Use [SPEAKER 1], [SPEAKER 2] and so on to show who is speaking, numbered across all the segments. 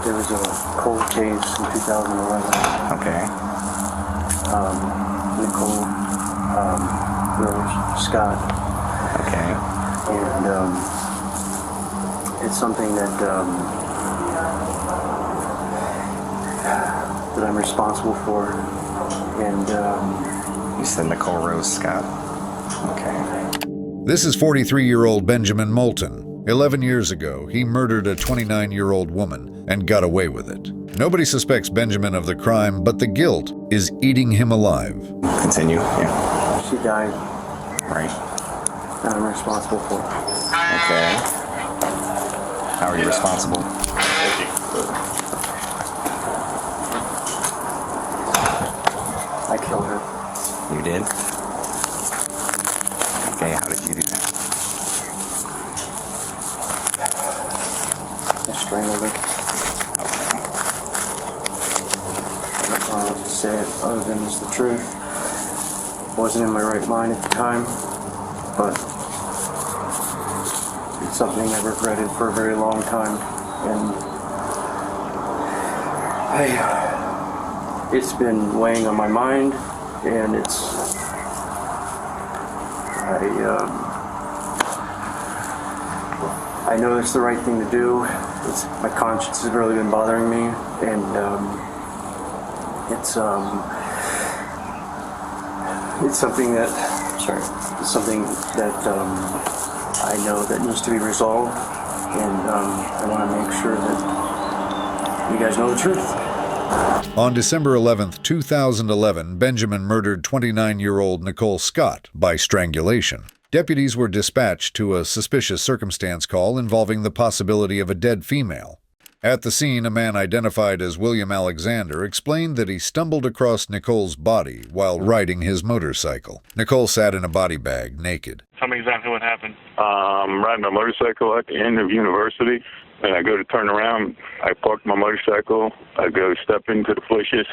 [SPEAKER 1] There was a cold case in 2011.
[SPEAKER 2] Okay.
[SPEAKER 1] Nicole Rose Scott.
[SPEAKER 2] Okay.
[SPEAKER 1] And it's something that I'm responsible for. And
[SPEAKER 2] you said Nicole Rose Scott. Okay.
[SPEAKER 3] This is 43-year-old Benjamin Moulton. 11 years ago, he murdered a 29-year-old woman and got away with it. Nobody suspects Benjamin of the crime, but the guilt is eating him alive.
[SPEAKER 2] Continue, yeah.
[SPEAKER 1] She died.
[SPEAKER 2] Right.
[SPEAKER 1] And I'm responsible for it.
[SPEAKER 2] Okay. How are you responsible?
[SPEAKER 1] I killed her.
[SPEAKER 2] You did? Okay, how did you do that?
[SPEAKER 1] I strangled her. I don't know what to say it other than it's the truth. Wasn't in my right mind at the time, but it's something I regretted for a very long time, and it's been weighing on my mind, and I know it's the right thing to do. My conscience has really been bothering me, and it's something that I know that needs to be resolved, and I want to make sure that you guys know the truth.
[SPEAKER 3] On December 11th, 2011, Benjamin murdered 29-year-old Nicole Scott by strangulation. Deputies were dispatched to a suspicious circumstance call involving the possibility of a dead female. At the scene, a man identified as William Alexander explained that he stumbled across Nicole's body while riding his motorcycle. Nicole sat in a body bag, naked.
[SPEAKER 4] Tell me exactly what happened.
[SPEAKER 5] Riding my motorcycle at the end of University, and I go to turn around. I park my motorcycle. I go step into the bushes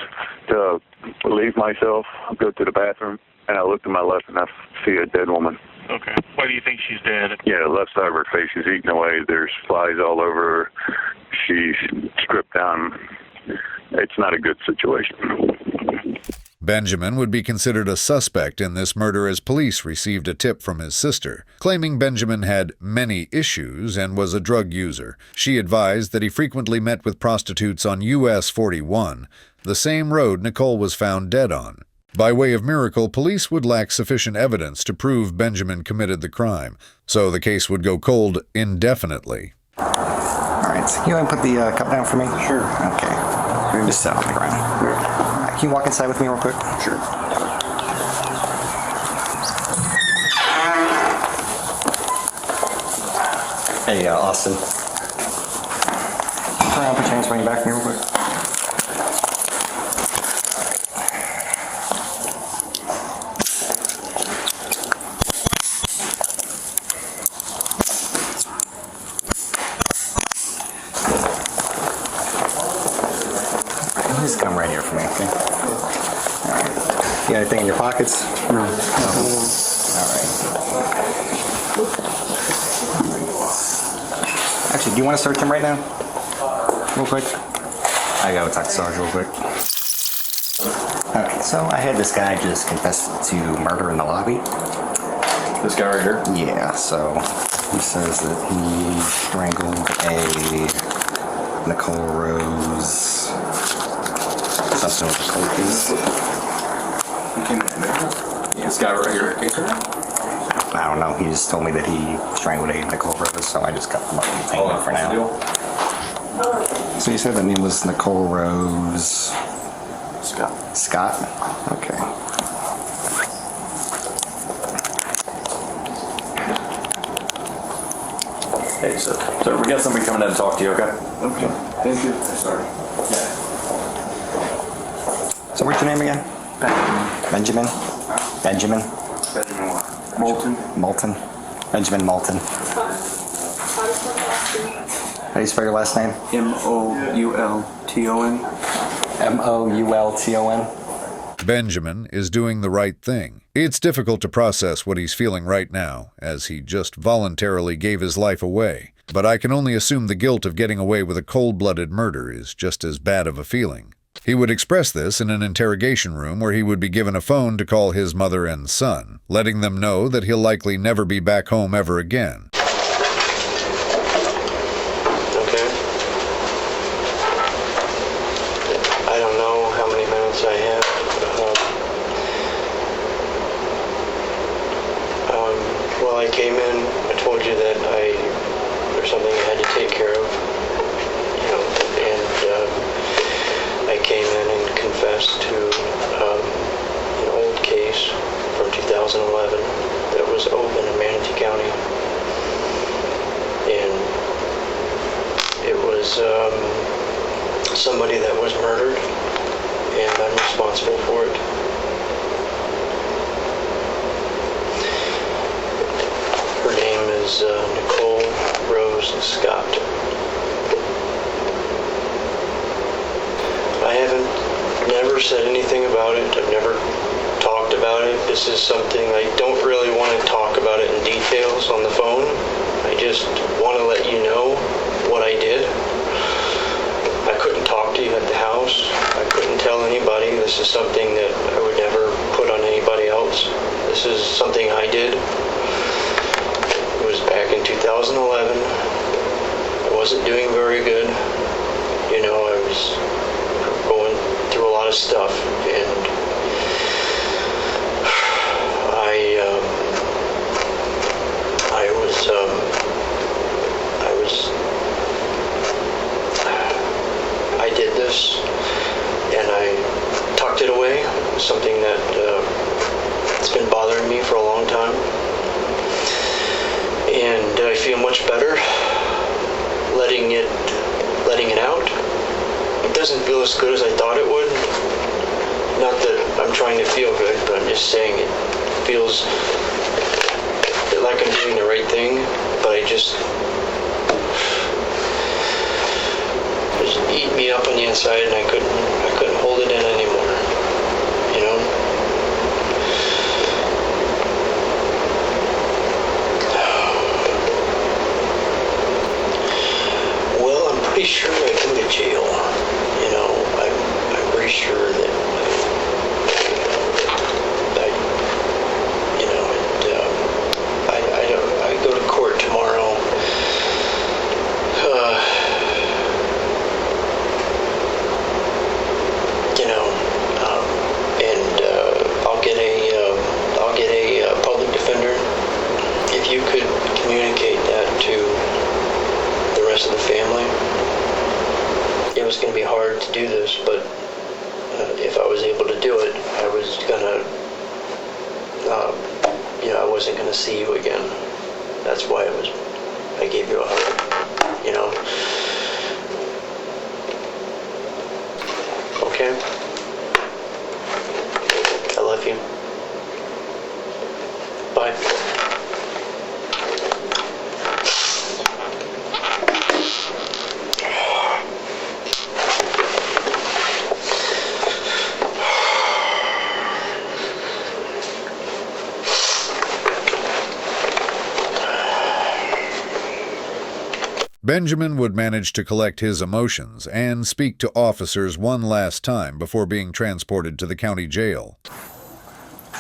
[SPEAKER 5] to relieve myself. I go to the bathroom, and I look to my left, and I see a dead woman.
[SPEAKER 4] Okay. Why do you think she's dead?
[SPEAKER 5] Yeah, the left side of her face is eaten away. There's flies all over her. She's stripped down. It's not a good situation.
[SPEAKER 3] Benjamin would be considered a suspect in this murder as police received a tip from his sister, claiming Benjamin had many issues and was a drug user. She advised that he frequently met with prostitutes on US 41, the same road Nicole was found dead on. By way of miracle, police would lack sufficient evidence to prove Benjamin committed the crime, so the case would go cold indefinitely.
[SPEAKER 2] All right, so you want to put the cup down for me?
[SPEAKER 1] Sure.
[SPEAKER 2] Okay. Just sit on the ground.
[SPEAKER 1] Sure.
[SPEAKER 2] Can you walk inside with me real quick?
[SPEAKER 1] Sure.
[SPEAKER 2] Hey, Austin. Turn around, put your hands behind your back for me real quick. Just come right here for me, okay? All right. You got anything in your pockets?
[SPEAKER 1] No.
[SPEAKER 2] All right. Actually, do you want to search him right now? Real quick? I gotta talk to Sarge real quick. Okay, so I had this guy just confess to murder in the lobby.
[SPEAKER 6] This guy right here?
[SPEAKER 2] Yeah, so he says that he strangled a Nicole Rose. Something with the cold piece.
[SPEAKER 6] This guy right here.
[SPEAKER 2] I don't know. He just told me that he strangled a Nicole Rose, so I just got them up and taken it for now. So you said the name was Nicole Rose
[SPEAKER 1] Scott.
[SPEAKER 2] Scott? Okay.
[SPEAKER 6] Hey, so we got somebody coming down to talk to you, okay?
[SPEAKER 1] Okay. Thank you.
[SPEAKER 6] Sorry. Yeah.
[SPEAKER 2] So what's your name again? Benjamin? Benjamin?
[SPEAKER 1] Benjamin Moulton.
[SPEAKER 2] Moulton? Benjamin Moulton. How do you spell your last name?
[SPEAKER 1] Moulton.
[SPEAKER 2] Moulton?
[SPEAKER 3] Benjamin is doing the right thing. It's difficult to process what he's feeling right now, as he just voluntarily gave his life away. but I can only assume the guilt of getting away with a cold-blooded murder is just as bad of a feeling. He would express this in an interrogation room where he would be given a phone to call his mother and son, letting them know that he'll likely never be back home ever again.
[SPEAKER 1] Okay. I don't know how many minutes I have. Well, I came in, I told you that there's something I had to take care of, and I came in and confessed to an old case from 2011 that was open in Manatee County, and it was somebody that was murdered, and I'm responsible for it. Her name is Nicole Rose Scott. I haven't never said anything about it. I've never talked about it. This is something I don't really want to talk about it in details on the phone. I just want to let you know what I did. I couldn't talk to you at the house. I couldn't tell anybody. This is something that I would never put on anybody else. This is something I did. It was back in 2011. I wasn't doing very good. I was going through a lot of stuff, and I did this, and I tucked it away. It was something that it's been bothering me for a long time, and I feel much better letting it out. It doesn't feel as good as I thought it would. Not that I'm trying to feel good, but I'm just saying it feels like I'm doing the right thing, but it just eat me up on the inside, and I couldn't hold it in anymore. Well, I'm pretty sure I go to jail. I'm pretty sure that I go to court tomorrow. I'll get a public defender. If you could communicate that to the rest of the family. It was going to be hard to do this, but if I was able to do it, I was gonna, I wasn't gonna see you again. That's why I gave you a hug, Okay? I love you. Bye.
[SPEAKER 3] Benjamin would manage to collect his emotions and speak to officers one last time before being transported to the county jail.
[SPEAKER 1] I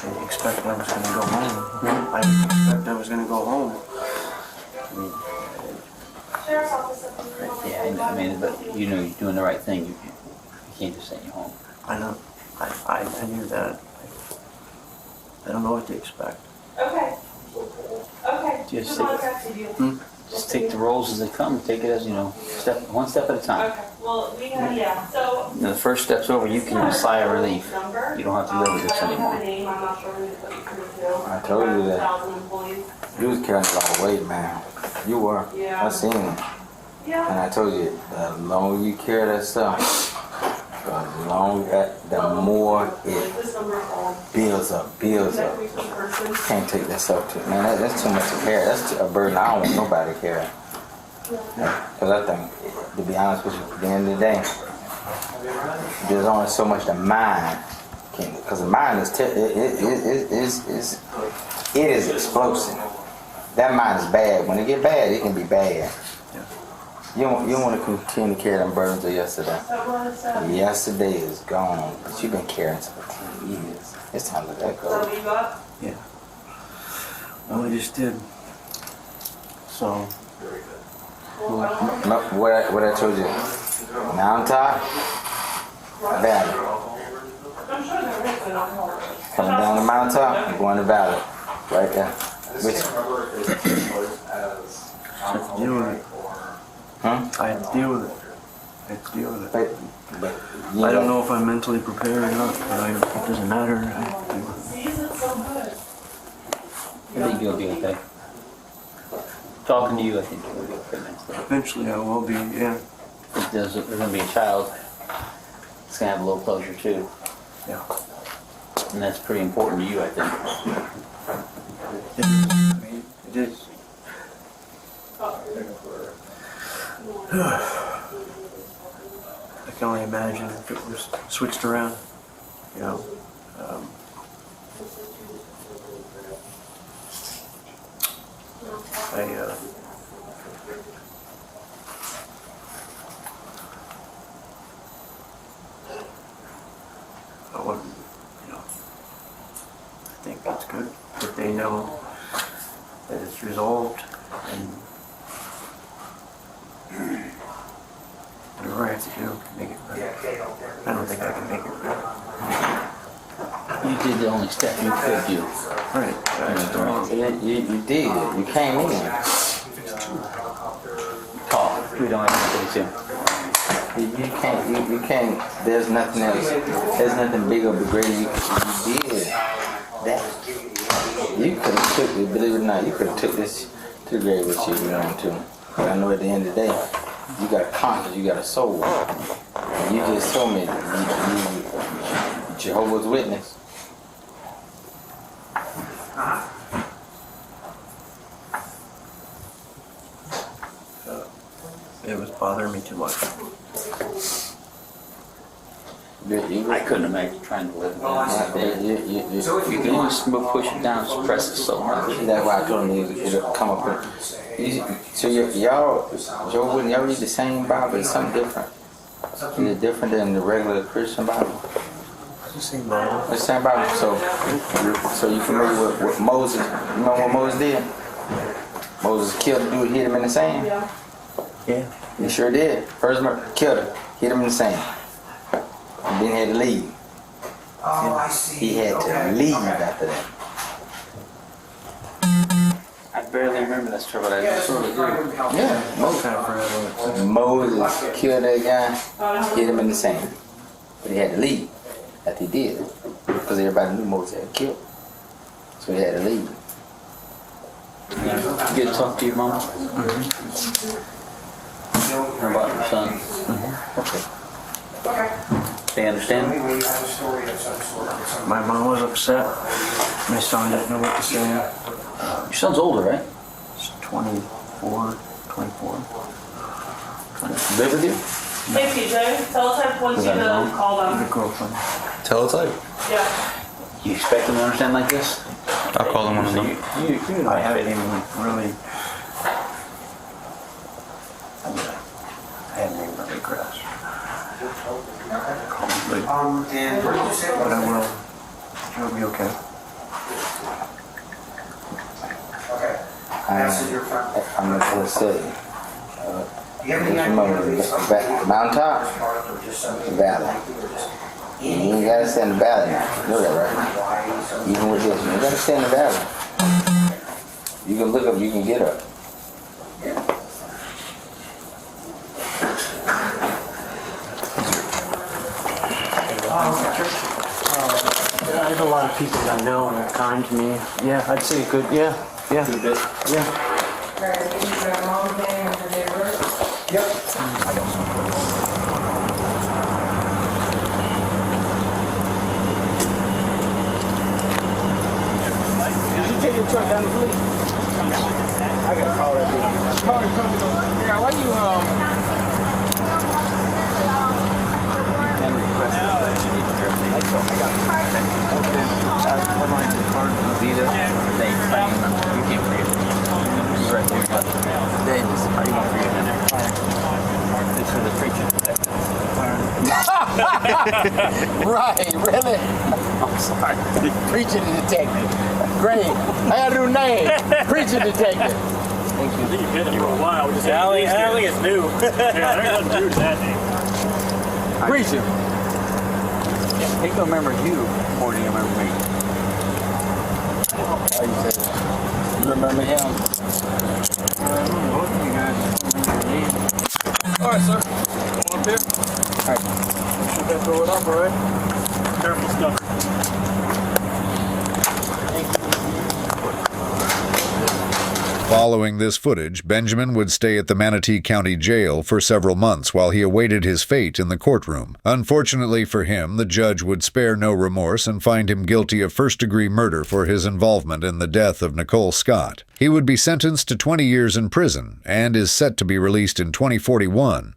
[SPEAKER 1] didn't expect I was going to go home. I didn't expect I was going to go home.
[SPEAKER 7] Yeah, but you're doing the right thing. You can't just send you home.
[SPEAKER 1] I know. I knew that. I don't know what to expect.
[SPEAKER 8] Okay.
[SPEAKER 7] Just take the rolls as they come. Take it as, one step at a time.
[SPEAKER 8] Okay. Well, we have, so.
[SPEAKER 7] The first step's over, you can sigh of relief. You don't have to live with this anymore.
[SPEAKER 9] I told you that you was carrying a lot of weight, man. You were.
[SPEAKER 8] Yeah.
[SPEAKER 9] I seen it.
[SPEAKER 8] Yeah.
[SPEAKER 9] And I told you, the longer you carry that stuff, the more it builds up. Can't take that stuff to, man, that's too much to carry. That's a burden I don't want nobody to carry. Because I think, to be honest with you, at the end of the day, there's only so much the mind can, because the mind is explosive. That mind is bad. When it get bad, it can be bad. don't want to continue to carry them burdens of yesterday.
[SPEAKER 8] That was,
[SPEAKER 9] Yesterday is gone, but you've been carrying some for 10 years. It's time to let
[SPEAKER 8] that
[SPEAKER 9] go.
[SPEAKER 8] what you got?
[SPEAKER 7] Yeah. Well, we just did. So,
[SPEAKER 8] Well, I don't know.
[SPEAKER 9] What I told you. Mountaintop, valley.
[SPEAKER 8] I'm sure there is, but I don't know.
[SPEAKER 9] Coming down the mountaintop, you're going to valley. Right there. Which?
[SPEAKER 7] I have to deal with it.
[SPEAKER 9] Huh?
[SPEAKER 7] I have to deal with it. I have to deal with it.
[SPEAKER 9] But
[SPEAKER 7] I don't know if I'm mentally prepared or not, but it doesn't matter. I have to deal with it.
[SPEAKER 8] Sees it so good.
[SPEAKER 7] I think you'll be okay. Talking to you, I think you'll be okay mentally.
[SPEAKER 10] Eventually I will be, yeah.
[SPEAKER 7] There's going to be a child. It's going to have a little closure too.
[SPEAKER 10] Yeah.
[SPEAKER 7] And that's pretty important to you, I think.
[SPEAKER 10] It is. I can only imagine if it was switched around, you know. I wouldn't, you know, I think it's good that they know that it's resolved and whatever I have to do to make it better. I don't think I can make it better.
[SPEAKER 7] You did the only step you could do.
[SPEAKER 10] Right.
[SPEAKER 9] you did. You came in.
[SPEAKER 7] Call. We don't have to do too.
[SPEAKER 9] You can't, there's nothing else. There's nothing bigger or greater you did. That. You could have took it, believe it or not, you could have took this to the grave with you if you wanted to. But I know at the end of the day, you got a conscience, you got a soul. And you just told me you Jehovah's Witness.
[SPEAKER 10] It was bothering me too much.
[SPEAKER 7] I couldn't imagine trying to live that. You can only push it down, suppress it so much.
[SPEAKER 9] That's why I told him it'll come up with. So y'all, Joe, wouldn't y'all read the same Bible? It's something different. Is it different than the regular Christian Bible?
[SPEAKER 10] The same Bible.
[SPEAKER 9] The same Bible. So you familiar with what Moses? You know what Moses did? Moses killed the dude, hit him in the sand.
[SPEAKER 10] Yeah.
[SPEAKER 9] He sure did. First killed him, hit him in the sand. And then he had to leave. He had to leave after that.
[SPEAKER 7] I barely remember that story, but I sort of do.
[SPEAKER 9] Yeah,
[SPEAKER 10] Forever.
[SPEAKER 9] Moses killed that guy, hit him in the sand. But he had to leave after he did. Because everybody knew Moses had killed. So he had to leave.
[SPEAKER 7] You get to talk to your mom? How about your son? Okay. They understand?
[SPEAKER 10] My mom was upset. My son didn't know what to say.
[SPEAKER 7] Your son's older, right?
[SPEAKER 10] He's 24.
[SPEAKER 7] Live with you?
[SPEAKER 8] Hey PJ, teletype wants you to call
[SPEAKER 10] The
[SPEAKER 8] them.
[SPEAKER 10] girlfriend.
[SPEAKER 11] Teletype.
[SPEAKER 8] Yeah.
[SPEAKER 7] You expect them to understand like this?
[SPEAKER 11] I'll call them one of them.
[SPEAKER 10] You I haven't even really. I haven't even really grasped. But I will. It'll be okay.
[SPEAKER 9] I'm not going to say. Just remember, the mountaintop, the valley. You ain't got to stay in the valley now. You know that, right? Even with this, you ain't got to stay in the valley. You can look up, you can get up.
[SPEAKER 10] I have a lot of people that I know and are kind to me. Yeah, I'd say good. Yeah. Yeah.
[SPEAKER 7] A bit.
[SPEAKER 10] Yeah.
[SPEAKER 9] Did you take your truck down the police? I gotta call that dude. Yeah, why you
[SPEAKER 7] Visa, they claim you can't read it. Right there.
[SPEAKER 12] Right, really? I'm sorry. Preaching detective. Great. I got a new name. Preaching detective. Thank you.
[SPEAKER 13] I think you've been there for a while. I don't think it's new. Yeah, there's nothing new to that name.
[SPEAKER 12] Preaching.
[SPEAKER 7] He gonna remember you more than you remember me.
[SPEAKER 12] How you say that? You remember him?
[SPEAKER 13] All right, sir. Come up here.
[SPEAKER 12] All right.
[SPEAKER 13] Should that throw it up, all right? Careful stuff.
[SPEAKER 3] Following this footage, Benjamin would stay at the Manatee County Jail for several months while he awaited his fate in the courtroom. Unfortunately for him, the judge would spare no remorse and find him guilty of first-degree murder for his involvement in the death of Nicole Scott. He would be sentenced to 20 years in prison and is set to be released in 2041.